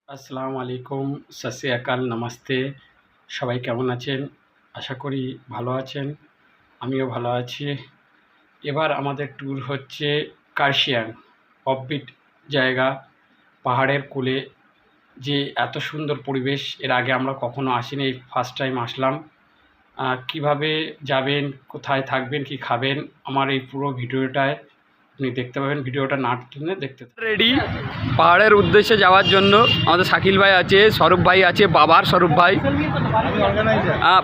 আসসালামু আলাইকুম, সত শ্রী আকাল, নমস্তে। সবাই কেমন আছেন? আশা করি ভালো আছেন। আমিও ভালো আছি। এবার আমাদের ট্যুর হচ্ছে কার্শিয়াং, অফবিট জায়গা, পাহাড়ের কোলে। যে এত সুন্দর পরিবেশ, এর আগে আমরা কখনো আসিনি, এই ফার্স্ট টাইম আসলাম। কীভাবে যাবেন, কোথায় থাকবেন, কি খাবেন, আমার এই পুরো ভিডিওটায় আপনি দেখতে পাবেন। ভিডিওটা না টেনে দেখতে রেডি পাহাড়ের উদ্দেশ্যে যাওয়ার জন্য। আমাদের শাকিল ভাই আছে, স্বরূপ ভাই আছে, বাবার স্বরূপ ভাই,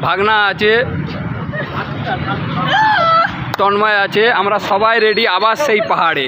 ভাগনা আছে, তন্ময় আছে, আমরা সবাই রেডি আবার সেই পাহাড়ে।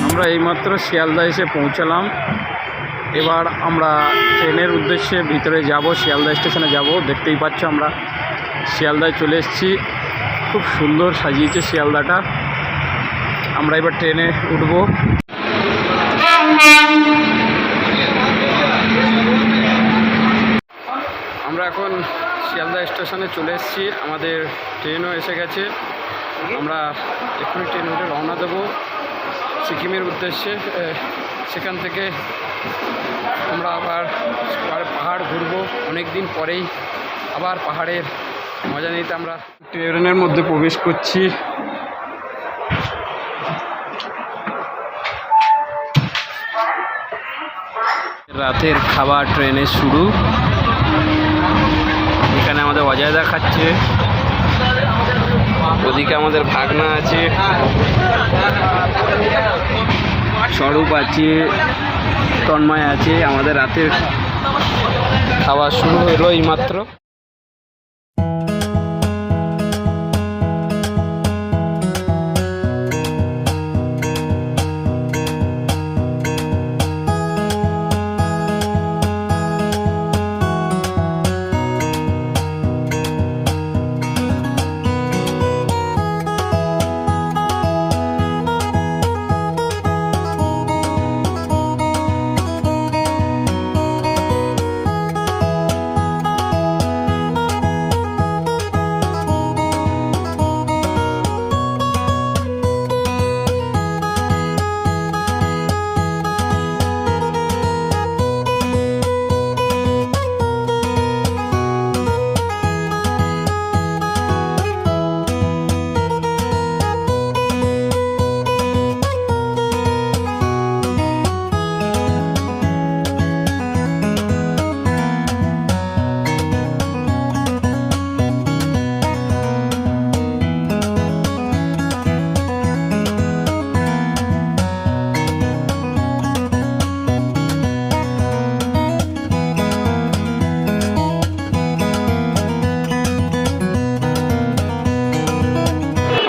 আমরা এইমাত্র শিয়ালদা এসে পৌঁছালাম। এবার আমরা ট্রেনের উদ্দেশ্যে ভিতরে যাব, শিয়ালদা স্টেশনে যাব। দেখতেই পাচ্ছ আমরা শিয়ালদায় চলে এসেছি। খুব সুন্দর সাজিয়েছে শিয়ালদাটা। আমরা এবার ট্রেনে উঠব। আমরা এখন শিয়ালদা স্টেশনে চলে এসেছি, আমাদের ট্রেনও এসে গেছে। আমরা এক্ষুনি ট্রেন উঠে রওনা দেবো সিকিমের উদ্দেশ্যে। সেখান থেকে আমরা আবার পাহাড় ঘুরবো। অনেক দিন পরেই আবার পাহাড়ের মজা নিতে আমরা ট্রেনের মধ্যে প্রবেশ করছি। রাতের খাবার ট্রেনে শুরু। এখানে আমাদের অজয় দেখাচ্ছে, ওদিকে আমাদের ভাগনা আছে, স্বরূপ আছে, তন্ময় আছে। আমাদের রাতের খাওয়া শুরু হলো এইমাত্র।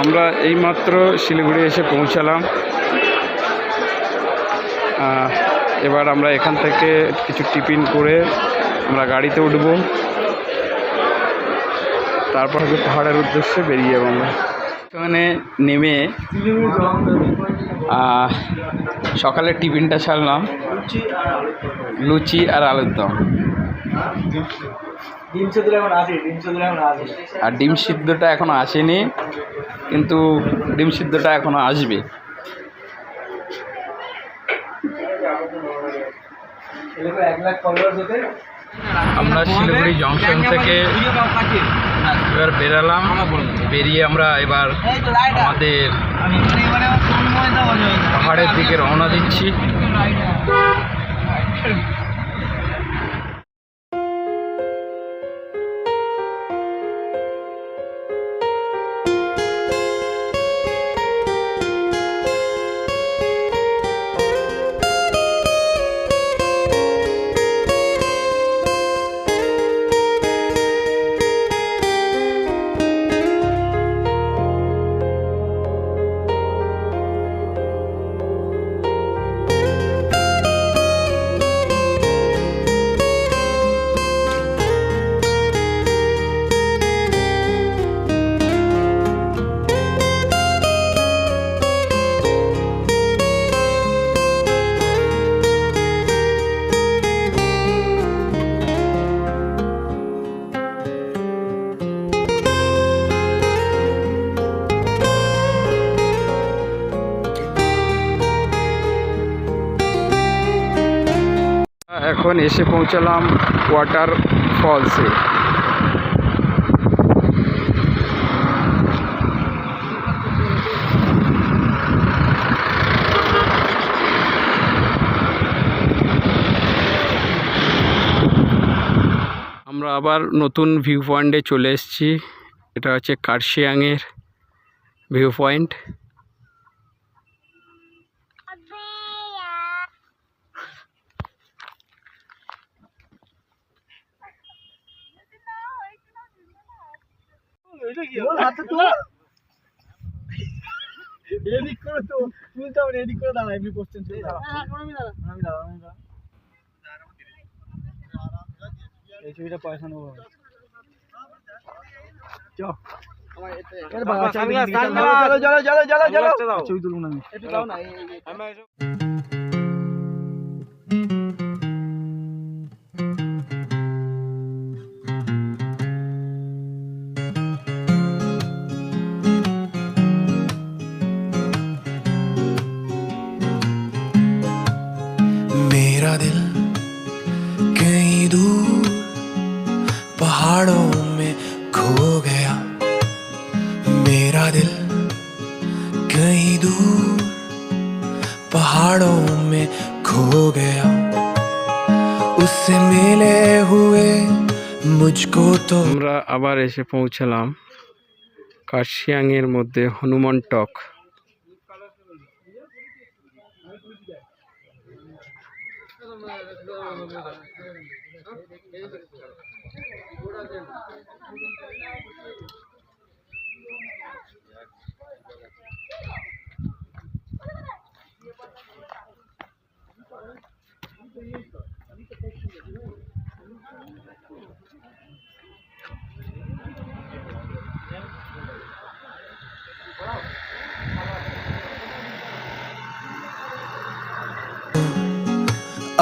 আমরা এইমাত্র শিলিগুড়ি এসে পৌঁছালাম। এবার আমরা এখান থেকে কিছু টিফিন করে আমরা গাড়িতে উঠব, তারপর পাহাড়ের উদ্দেশ্যে বেরিয়ে যাবো। আমরা এখানে নেমে সকালে টিফিনটা ছাড়লাম, লুচি আর আলুর দম। আর ডিম সিদ্ধটা এখনো আসেনি, কিন্তু ডিম সিদ্ধটা এখনো আসবে। আমরা শিলিগুড়ি জংশন থেকে এবার বেরালাম। বেরিয়ে আমরা এবার আমাদের পাহাড়ের দিকে রওনা দিচ্ছি। এখন এসে পৌঁছালাম ওয়াটার ফলসে। আমরা আবার নতুন ভিউ পয়েন্টে চলে এসেছি। এটা হচ্ছে কার্শিয়াংয়ের ভিউ পয়েন্ট। এই ছবিটা পয়সা নেবো। ছবি তুলুন আমি একটু দাও না। मेरा दिल कहीं दूर पहाड़ों में खो गया, मेरा दिल कहीं दूर पहाड़ों में खो गया, उससे मिले हुए मुझको तो। আমরা আবার এসে পৌঁছালাম কার্শিয়াংয়ের মধ্যে হনুমান টক।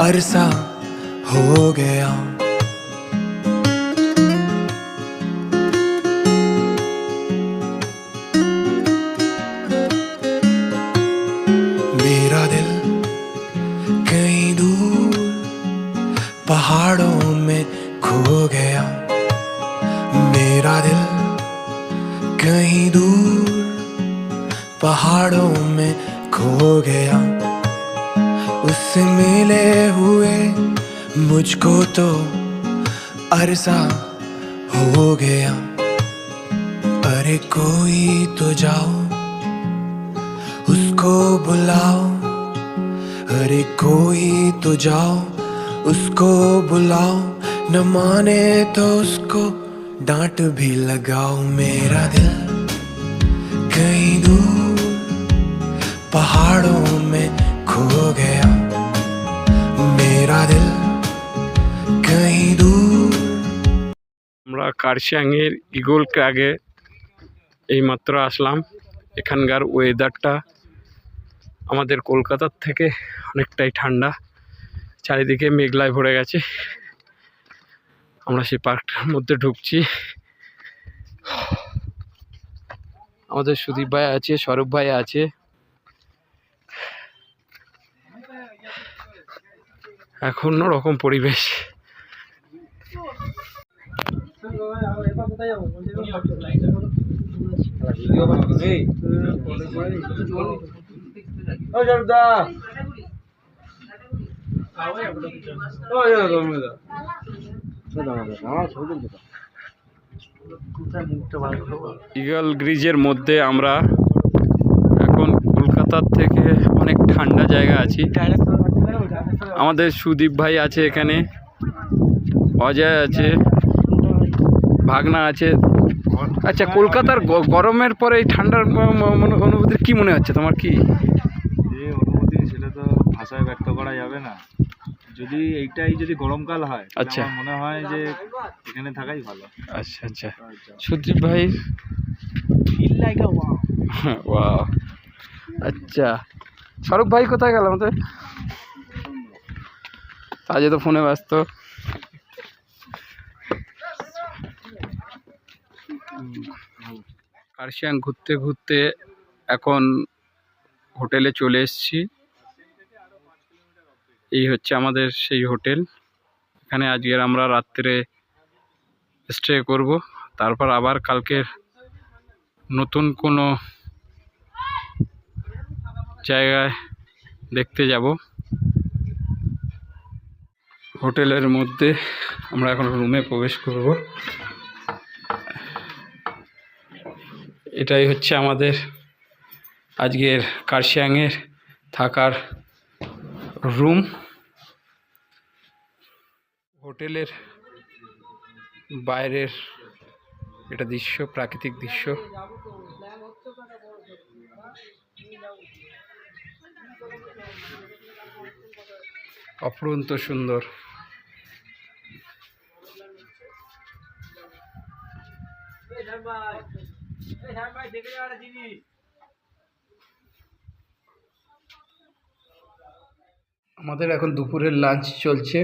अरसा हो गया, मेरा दिल कहीं दूर पहाड़ों में खो गया, मेरा दिल कहीं दूर पहाड़ों में खो गया, उससे मिले हुए मुझको तो अरसा हो गया। अरे कोई तो जाओ उसको बुलाओ, अरे कोई तो जाओ उसको बुलाओ, न माने तो उसको डांट भी लगाओ, मेरा दिल कहीं दूर पहाड़ों में खो गया, मेरा दिल कहीं दूर। আমরা কার্শিয়াংয়ের ইগল ক্র্যাগে এইমাত্র আসলাম। এখানকার ওয়েদারটা আমাদের কলকাতার থেকে অনেকটাই ঠান্ডা, চারিদিকে মেঘলায় ভরে গেছে। আমরা সেই পার্কটার মধ্যে ঢুকছি। আমাদের সুদীপ ভাই আছে, স্বরূপ ভাই আছে। এখন অন্যরকম পরিবেশ। ইগল ব্রিজের মধ্যে আমরা এখন কলকাতার থেকে অনেক ঠান্ডা জায়গা আছি। আমাদের সুদীপ ভাই আছে এখানে, অজয় আছে, ভাগনা আছে। আচ্ছা, কলকাতার গরমের পরে এই ঠান্ডার অনুভূতি কি মনে হচ্ছে তোমার? কি যে অনুভূতি সেটা তো ভাষায় ব্যক্ত করা যাবে না। যদি এইটাই যদি গরমকাল হয়, আচ্ছা, আমার মনে হয় যে এখানে থাকাই ভালো। আচ্ছা আচ্ছা, সুদীপ ভাই ওয়াও। আচ্ছা, স্বরূপ ভাই কোথায় গেল আমাদের? আজ তো ফোনে ব্যস্ত। কার্শিয়াং ঘুরতে ঘুরতে এখন হোটেলে চলে এসেছি। এই হচ্ছে আমাদের সেই হোটেল। এখানে আজকের আমরা রাত্রে স্টে করব, তারপর আবার কালকের নতুন কোনো জায়গায় দেখতে যাব। হোটেলের মধ্যে আমরা এখন রুমে প্রবেশ করব। এটাই হচ্ছে আমাদের আজকের কার্শিয়াংয়ের থাকার রুম। হোটেলের বাইরের এটা দৃশ্য, প্রাকৃতিক দৃশ্য। অপরন্ত সুন্দর। আমাদের এখন দুপুরের লাঞ্চ চলছে।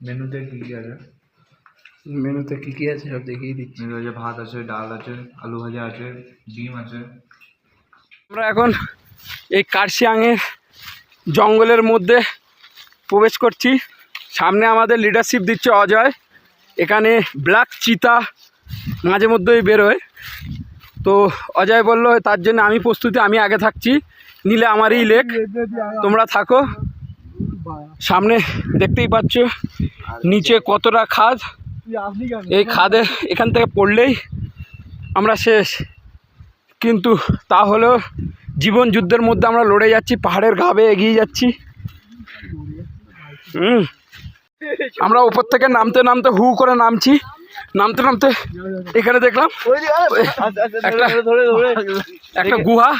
মেনুতে কি কি আছে? মেনুতে কি কি আছে সব দেখিয়ে দিচ্ছি। মেনু আছে, ভাত আছে, ডাল আছে, আলু ভাজা আছে, ডিম আছে। আমরা এখন এই কার্শিয়াংয়ের জঙ্গলের মধ্যে প্রবেশ করছি। সামনে আমাদের লিডারশিপ দিচ্ছে অজয়। এখানে ব্ল্যাক চিতা মাঝে মধ্যেই বেরোয়, তো অজয় বলল তার জন্য আমি প্রস্তুতি, আমি আগে থাকছি, নিলে আমারই লেখ, তোমরা থাকো। সামনে দেখতেই পাচ্ছ নিচে কতটা খাদ। এই খাদে এখান থেকে পড়লেই আমরা শেষ, কিন্তু তাহলেও জীবন যুদ্ধের মধ্যে আমরা লড়ে যাচ্ছি, পাহাড়ের গা বেয়ে এগিয়ে যাচ্ছি। আমরা উপর থেকে নামতে নামতে হু করে নামছি, নামতে নামতে এখানে দেখলাম একটা গুহা।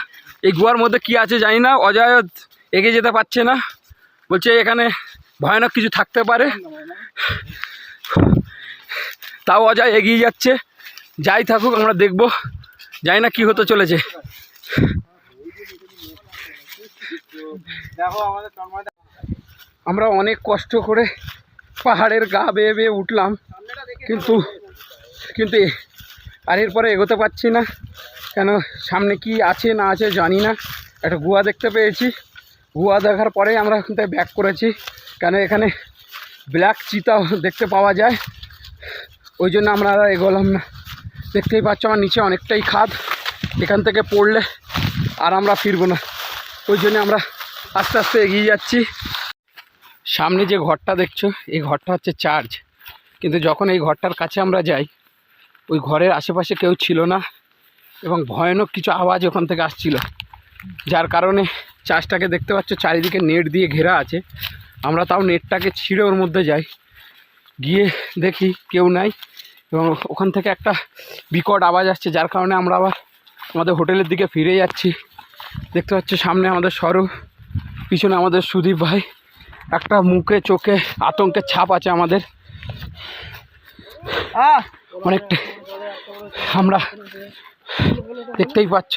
এই গুহার মধ্যে কি আছে জানি না, অজয় এগিয়ে যেতে পারছে না, বলছে এখানে ভয়ানক কিছু থাকতে পারে। তাও অজয় এগিয়ে যাচ্ছে। যাই থাকুক আমরা দেখব, জানি না কি হতে চলেছে। আমরা অনেক কষ্ট করে পাহাড়ের গা বেয়ে বেয়ে উঠলাম, কিন্তু আর এরপরে এগোতে পারছি না। কেন, সামনে কি আছে না আছে জানি না। একটা গুহা দেখতে পেয়েছি, গুহা দেখার পরেই আমরা এখান থেকে ব্যাক করেছি, কেন এখানে ব্ল্যাক চিতা দেখতে পাওয়া যায়, ওই জন্য আমরা আর এগোলাম না। দেখতেই পাচ্ছ আমার নিচে অনেকটাই খাদ, এখান থেকে পড়লে আর আমরা ফিরবো না, ওই জন্য আমরা আস্তে আস্তে এগিয়ে যাচ্ছি। সামনে যে ঘরটা দেখছো, এই ঘরটা হচ্ছে চার্চ, কিন্তু যখন এই ঘরটার কাছে আমরা যাই, ওই ঘরের আশেপাশে কেউ ছিল না এবং ভয়ানক কিছু আওয়াজ ওখান থেকে আসছিল, যার কারণে চার্চটাকে দেখতে পাচ্ছ চারিদিকে নেট দিয়ে ঘেরা আছে। আমরা তাও নেটটাকে ছিঁড়ে ওর মধ্যে যাই, গিয়ে দেখি কেউ নাই এবং ওখান থেকে একটা বিকট আওয়াজ আসছে, যার কারণে আমরা আবার আমাদের হোটেলের দিকে ফিরে যাচ্ছি। দেখতে পাচ্ছ সামনে আমাদের স্বরূপ, পিছনে আমাদের সুদীপ ভাই, একটা মুখে চোখে আতঙ্কের ছাপ আছে আমাদের অনেকটা। আমরা দেখতেই পাচ্ছ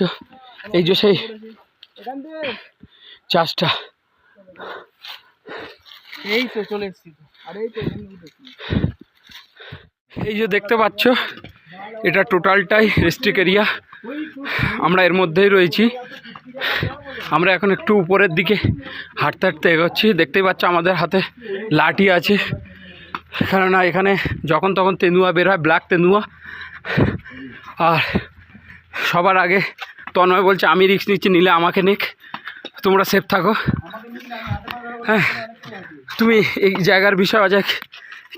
এই যে সেই চাষটা, এই তো চলে এসেছি। এই যে দেখতে পাচ্ছ এটা টোটালটাই রেস্ট্রিক্ট এরিয়া, আমরা এর মধ্যেই রয়েছি। আমরা এখন একটু উপরের দিকে হাঁটতে হাঁটতে এগোচ্ছি। দেখতেই পাচ্ছ আমাদের হাতে লাঠি আছে, কেননা এখানে যখন তখন তেঁদুয়া বের হয়, ব্ল্যাক তেঁদুয়া। আর সবার আগে তন্ময় বলছে আমি রিস্ক নিচ্ছি, নিলে আমাকে নিক, তোমরা সেফ থাকো। হ্যাঁ, তুমি এই জায়গার বিষয়ে অজয়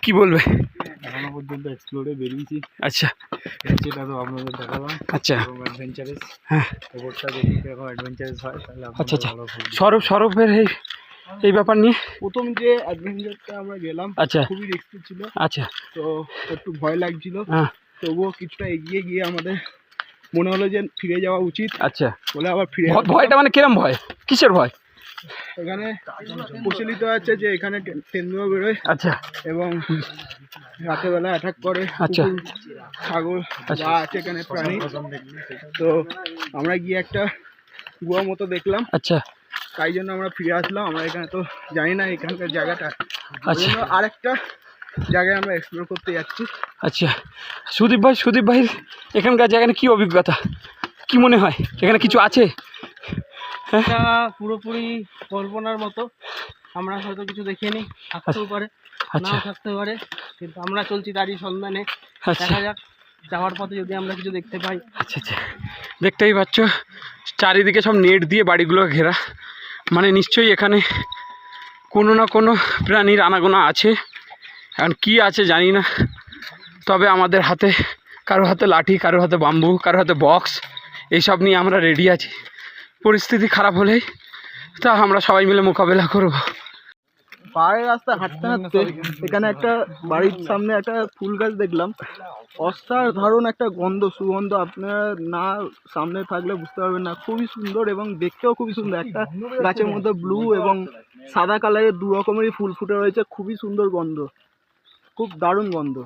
কি বলবে? এখনো পর্যন্ত এক্সপ্লোরে বেরিয়েছি। আচ্ছা, সেটা তো আপনাদের দেখালাম। আচ্ছা, অ্যাডভেঞ্চারাস। হ্যাঁ, ওপরটা যদি এখন অ্যাডভেঞ্চারাস হয় তাহলে আচ্ছা আচ্ছা। সৌরভের এই ব্যাপার নিয়ে প্রথম যে অ্যাডভেঞ্চারটা আমরা গেলাম, আচ্ছা, খুবই রিস্কি ছিল। আচ্ছা, তো একটু ভয় লাগছিল, হ্যাঁ, তবুও কিছুটা এগিয়ে গিয়ে আমাদের মনে হলো যে ফিরে যাওয়া উচিত। আচ্ছা, বলে আবার ফিরে ভয়টা মানে কিরম ভয়, কিসের ভয়? এখানে প্রচলিত আছে যে এখানে তেন্দুয়া বেরোয়, আচ্ছা, এবং রাতের বেলা অ্যাটাক করে, আচ্ছা, ছাগল যা আছে এখানে প্রাণী। তো আমরা গিয়ে একটা গুহা মতো দেখলাম, আচ্ছা, তাই জন্য আমরা ফিরে আসলাম। আমরা এখানে তো জানি না এখানকার জায়গাটা, আচ্ছা, আরেকটা জায়গায় আমরা এক্সপ্লোর করতে যাচ্ছি। আচ্ছা, সুদীপ ভাই এখানকার জায়গায় কি অভিজ্ঞতা, কি মনে হয় এখানে কিছু আছে? এটা পুরোপুরি কল্পনার মতো, আমরা হয়তো কিছু দেখিনি, থাকতেও পারে আচ্ছা নাও থাকতে পারে, কিন্তু আমরা চলছি তারই সন্ধানে। আচ্ছা দেখা যাক যাওয়ার পথে যদি আমরা কিছু দেখতে পাই। আচ্ছা দেখতেই পাচ্ছ চারিদিকে সব নেট দিয়ে বাড়িগুলো ঘেরা, মানে নিশ্চয়ই এখানে কোনো না কোনো প্রাণীর আনাগোনা আছে। এখন কি আছে জানি না, তবে আমাদের হাতে, কারো হাতে লাঠি, কারো হাতে বাম্বু, কারো হাতে বক্স, এইসব নিয়ে আমরা রেডি আছি। পরিস্থিতি খারাপ হলেই তা আমরা সবাই মিলে মোকাবেলা করব। পাহাড়ের রাস্তা হাঁটতে হাঁটতে এখানে একটা বাড়ির সামনে একটা ফুল গাছ দেখলাম, অসাধারণ একটা সুগন্ধ, আপনারা না সামনে থাকলে বুঝতে পারবেন না। খুবই সুন্দর এবং দেখতেও খুবই সুন্দর। একটা গাছের মধ্যে ব্লু এবং সাদা কালারের দু রকমেরই ফুল ফুটে রয়েছে, খুবই সুন্দর গন্ধ, খুব দারুণ গন্ধ।